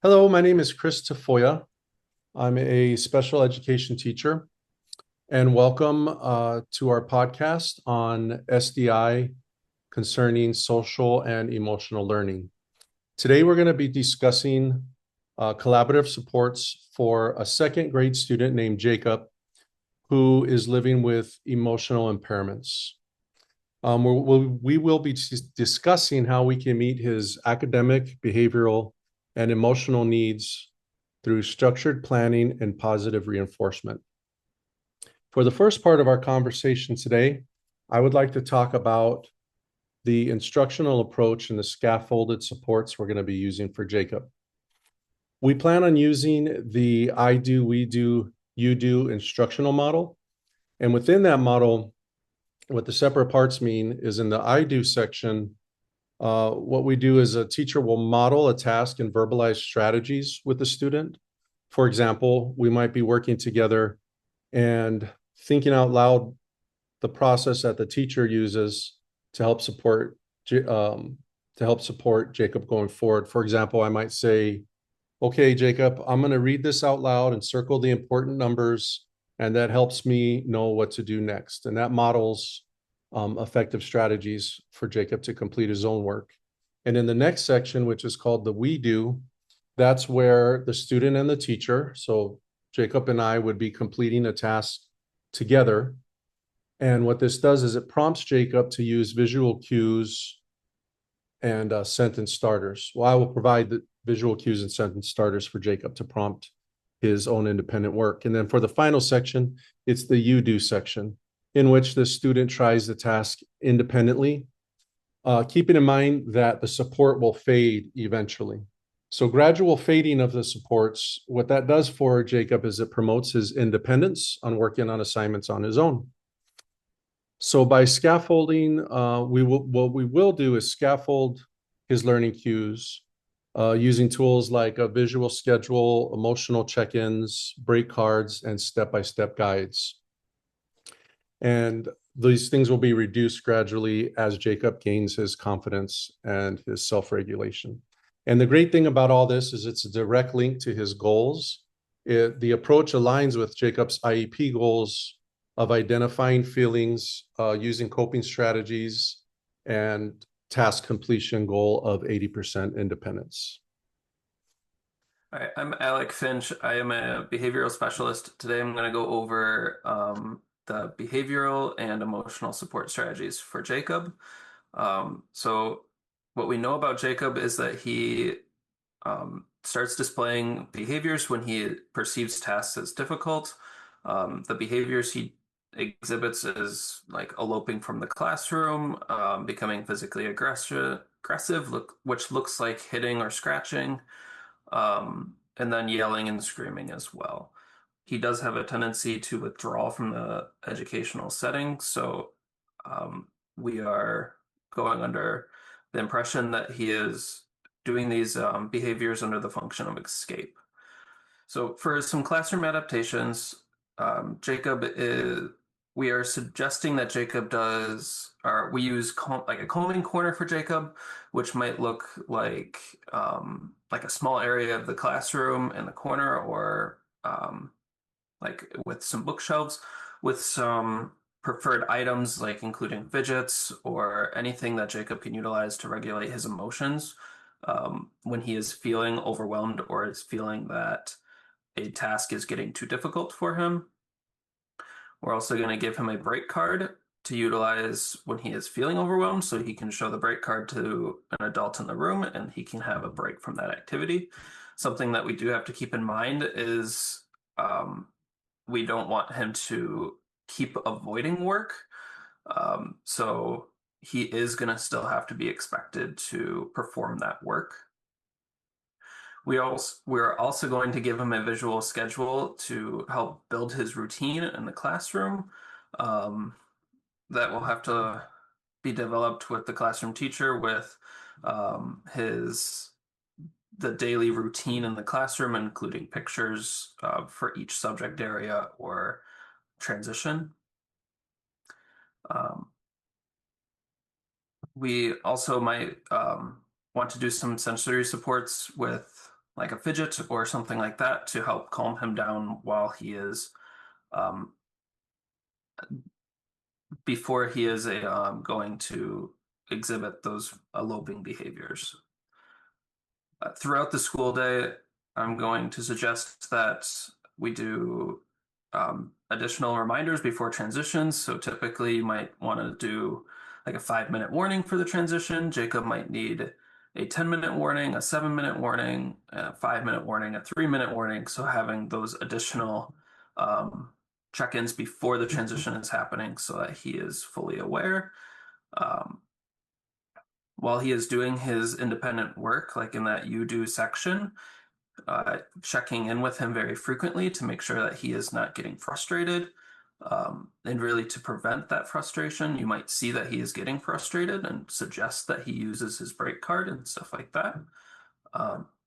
Hello, my name is Chris Tafoya. I'm a special education teacher, and welcome to our podcast on SDI concerning social and emotional learning. Today, we're going to be discussing collaborative supports for a second grade student named Jacob, who is living with emotional impairments. We will be discussing how we can meet his academic, behavioral, and emotional needs through structured planning and positive reinforcement. For the first part of our conversation today, I would like to talk about the instructional approach and the scaffolded supports we're going to be using for Jacob. We plan on using the I do, we do, you do instructional model. And within that model, what the separate parts mean is in the I do section, what we do is a teacher will model a task and verbalize strategies with the student. For example, we might be working together and thinking out loud the process that the teacher uses to help support Jacob going forward. For example, I might say, "Okay, Jacob, I'm going to read this out loud and circle the important numbers, and that helps me know what to do next." And that models effective strategies for Jacob to complete his own work. And in the next section, which is called the we do, that's where the student and the teacher, so Jacob and I would be completing a task together. And what this does is it prompts Jacob to use visual cues and sentence starters. Well, I will provide the visual cues and sentence starters for Jacob to prompt his own independent work. And then for the final section, it's the you do section, in which the student tries the task independently, keeping in mind that the support will fade eventually. So gradual fading of the supports, what that does for Jacob is it promotes his independence on working on assignments on his own. So by scaffolding, what we will do is scaffold his learning cues using tools like a visual schedule, emotional check-ins, break cards, and step-by-step guides. And these things will be reduced gradually as Jacob gains his confidence and his self-regulation. And the great thing about all this is it's a direct link to his goals. The approach aligns with Jacob's IEP goals of identifying feelings, using coping strategies, and task completion goal of 80% independence. Hi, I'm Alec Finch. I am a behavioral specialist. Today I'm going to go over the behavioral and emotional support strategies for Jacob. So what we know about Jacob is that he starts displaying behaviors when he perceives tasks as difficult. The behaviors he exhibits is like eloping from the classroom, becoming physically aggressive, which looks like hitting or scratching, and then yelling and screaming as well. He does have a tendency to withdraw from the educational setting, so we are going under the impression that he is doing these behaviors under the function of escape. So for some classroom adaptations, Jacob is, we are suggesting that Jacob does, or we use like a combing corner for Jacob, which might look like a small area of the classroom in the corner, or like with some bookshelves, with some preferred items, like including fidgets or anything that Jacob can utilize to regulate his emotions when he is feeling overwhelmed or is feeling that a task is getting too difficult for him. We're also going to give him a break card to utilize when he is feeling overwhelmed, so he can show the break card to an adult in the room and he can have a break from that activity. Something that we do have to keep in mind is we don't want him to keep avoiding work. So he is going to still have to be expected to perform that work. We're also going to give him a visual schedule to help build his routine in the classroom. That will have to be developed with the classroom teacher with the daily routine in the classroom, including pictures for each subject area or transition. We also might want to do some sensory supports with like a fidget or something like that to help calm him down while he is um, before he is going to exhibit those eloping behaviors. Throughout the school day, I'm going to suggest that we do additional reminders before transitions. So typically, you might want to do like a 5-minute warning for the transition. Jacob might need a 10-minute warning, a 7-minute warning, a 5-minute warning, a 3-minute warning. So having those additional um, check-ins before the transition is happening so that he is fully aware. Um, while he is doing his independent work, like in that you do section, checking in with him very frequently to make sure that he is not getting frustrated. And really to prevent that frustration, you might see that he is getting frustrated and suggest that he uses his break card and stuff like that.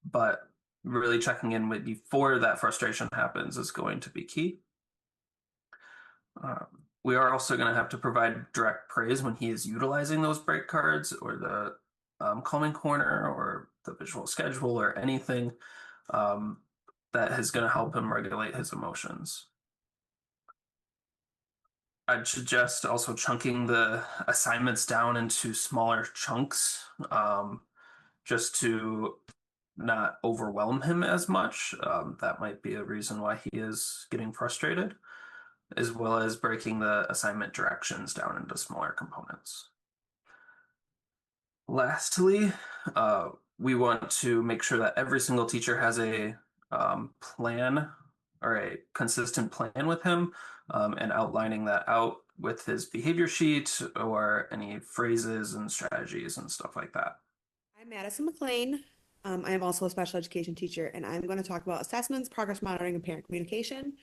But really checking in with before that frustration happens is going to be key. We are also going to have to provide direct praise when he is utilizing those break cards or the calming corner or the visual schedule or anything um, that is going to help him regulate his emotions. I'd suggest also chunking the assignments down into smaller chunks just to not overwhelm him as much. That might be a reason why he is getting frustrated, as well as breaking the assignment directions down into smaller components. Lastly, we want to make sure that every single teacher has a plan or a consistent plan with him and outlining that out with his behavior sheet or any phrases and strategies and stuff like that. I'm Madison McLean. I am also a special education teacher, and I'm going to talk about assessments, progress monitoring, and parent communication.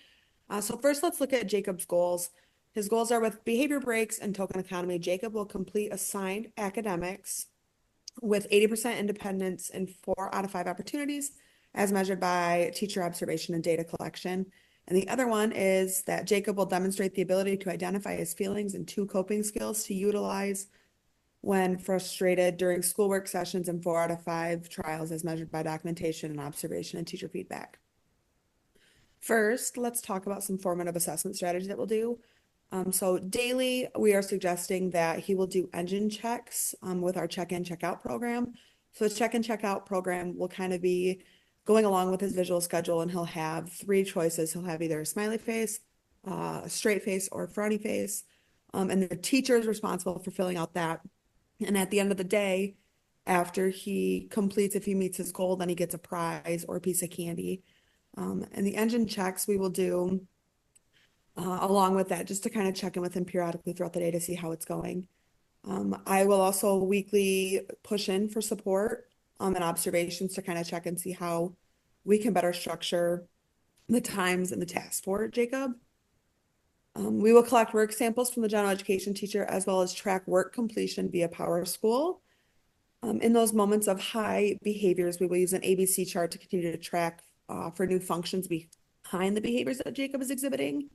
So first, let's look at Jacob's goals. His goals are with behavior breaks and token economy. Jacob will complete assigned academics with 80% independence in 4 out of 5 opportunities, as measured by teacher observation and data collection. And the other one is that Jacob will demonstrate the ability to identify his feelings and 2 coping skills to utilize when frustrated during schoolwork sessions and 4 out of 5 trials as measured by documentation and observation and teacher feedback. First, let's talk about some formative assessment strategy that we'll do. So daily, we are suggesting that he will do engine checks with our check-in, check-out program. So the check-in, check-out program will kind of be going along with his visual schedule, and he'll have 3 choices. He'll have either a smiley face, a straight face, or a frowny face. And the teacher is responsible for filling out that. And at the end of the day, after he completes, if he meets his goal, then he gets a prize or a piece of candy. And the engine checks we will do along with that, just to kind of check in with him periodically throughout the day to see how it's going. I will also weekly push in for support and observations to kind of check and see how we can better structure the times and the tasks for Jacob. We will collect work samples from the general education teacher as well as track work completion via Power School. In those moments of high behaviors, we will use an ABC chart to continue to track for new functions behind the behaviors that Jacob is exhibiting.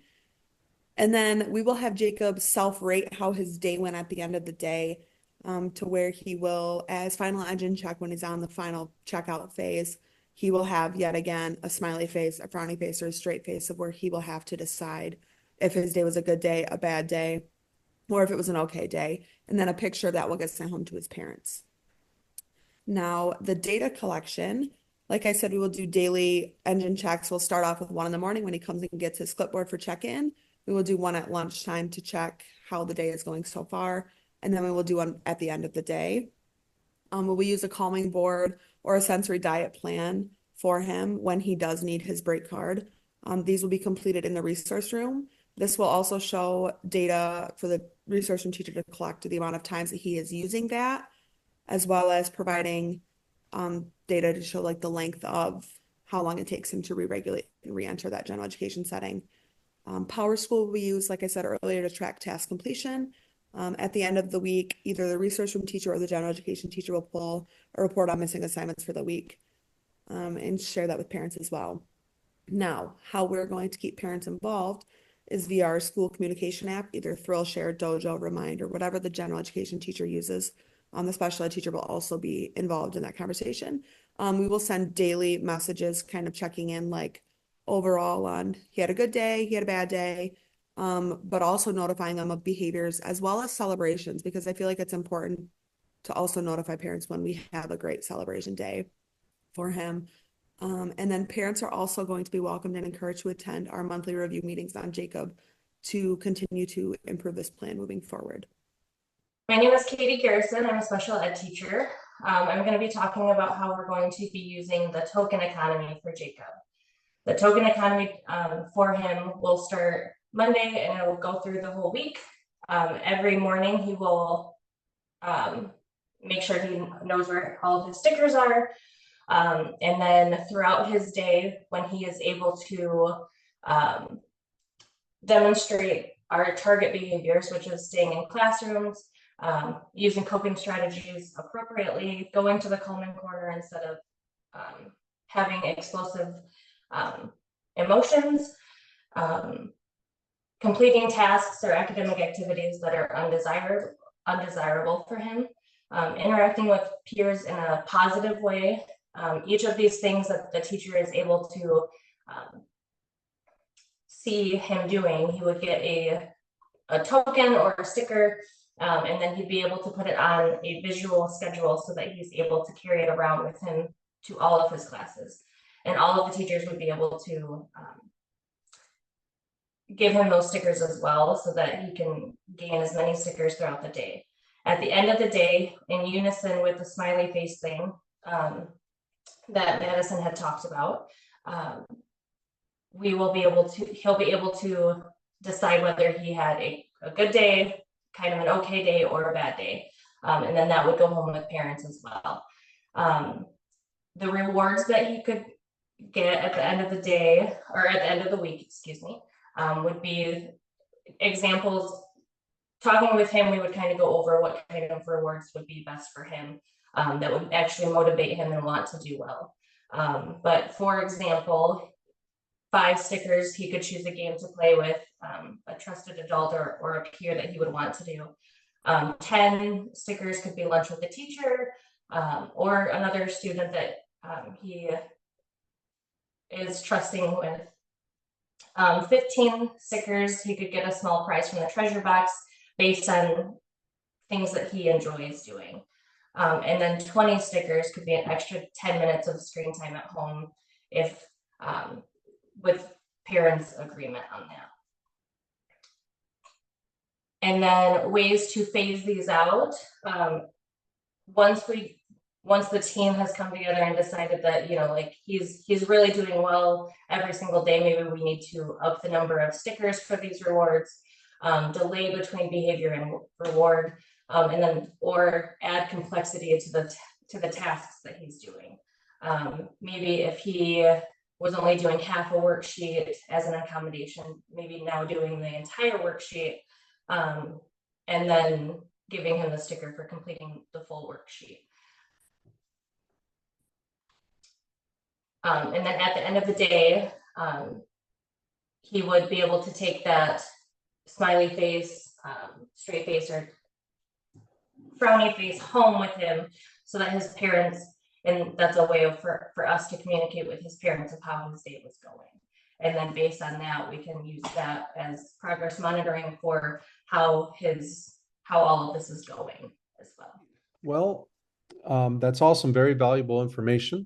And then we will have Jacob self-rate how his day went at the end of the day to where he will, as final engine check, when he's on the final checkout phase, he will have yet again a smiley face, a frowny face, or a straight face of where he will have to decide if his day was a good day, a bad day, or if it was an okay day. And then a picture of that will get sent home to his parents. Now, the data collection, like I said, we will do daily engine checks. We'll start off with 1 in the morning when he comes and gets his clipboard for check-in. We will do 1 at lunchtime to check how the day is going so far. And then we will do 1 at the end of the day. We use a calming board or a sensory diet plan for him when he does need his break card. These will be completed in the resource room. This will also show data for the resource room teacher to collect the amount of times that he is using that, as well as providing data to show like the length of how long it takes him to re-regulate and re-enter that general education setting. Power School we use, like I said earlier, to track task completion. At the end of the week, either the resource room teacher or the general education teacher will pull a report on missing assignments for the week and share that with parents as well. Now, how we're going to keep parents involved is via our school communication app, either Thrill Share, Dojo, Reminder, whatever the general education teacher uses. The special ed teacher will also be involved in that conversation. We will send daily messages kind of checking in like overall on he had a good day, he had a bad day, but also notifying them of behaviors as well as celebrations, because I feel like it's important to also notify parents when we have a great celebration day for him. And then parents are also going to be welcomed and encouraged to attend our monthly review meetings on Jacob to continue to improve this plan moving forward. My name is Katie Garrison. I'm a special ed teacher. I'm going to be talking about how we're going to be using the token economy for Jacob. The token economy for him will start Monday and it will go through the whole week. Every morning he will make sure he knows where all of his stickers are. And then throughout his day, when he is able to demonstrate our target behaviors, which is staying in classrooms, using coping strategies appropriately, going to the calming corner instead of having explosive emotions, completing tasks or academic activities that are undesirable for him, interacting with peers in a positive way. Each of these things that the teacher is able to see him doing, he would get a token or a sticker, and then he'd be able to put it on a visual schedule so that he's able to carry it around with him to all of his classes. And all of the teachers would be able to give him those stickers as well so that he can gain as many stickers throughout the day. At the end of the day, in unison with the smiley face thing that Madison had talked about, he'll be able to decide whether he had a good day, kind of an okay day, or a bad day. And then that would go home with parents as well. The rewards that he could get at the end of the day, or at the end of the week, excuse me, would be examples. Talking with him, we would kind of go over what kind of rewards would be best for him, that would actually motivate him and want to do well. But for example, 5 stickers, he could choose a game to play with a trusted adult or a peer that he would want to do. 10 stickers could be lunch with a teacher or another student that he is trusting with. 15 stickers, he could get a small prize from the treasure box based on things that he enjoys doing. And then 20 stickers could be an extra 10 minutes of screen time at home if with parents' agreement on that. And then ways to phase these out. Once the team has come together and decided that, you know, like he's really doing well every single day, maybe we need to up the number of stickers for these rewards, delay between behavior and reward, and then or add complexity to the tasks that he's doing. Maybe if he was only doing half a worksheet as an accommodation, maybe now doing the entire worksheet, and then giving him the sticker for completing the full worksheet. And then at the end of the day, he would be able to take that smiley face, straight face, or frowny face home with him so that his parents, and that's a way for us to communicate with his parents of how his day was going. And then based on that, we can use that as progress monitoring for how all of this is going as well. Well, that's all some very valuable information.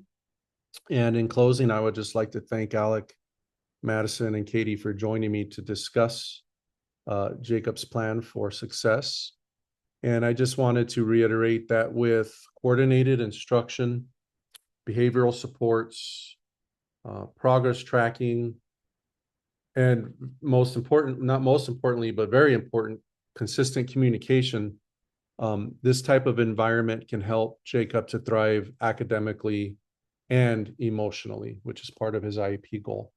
And in closing, I would just like to thank Alec, Madison, and Katie for joining me to discuss Jacob's plan for success. And I just wanted to reiterate that with coordinated instruction, behavioral supports, progress tracking, and not most importantly, but very important, consistent communication, this type of environment can help Jacob to thrive academically and emotionally, which is part of his IEP goal.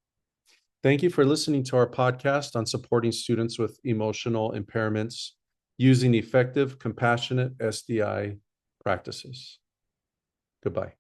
Thank you for listening to our podcast on supporting students with emotional impairments using effective, compassionate SDI practices. Goodbye.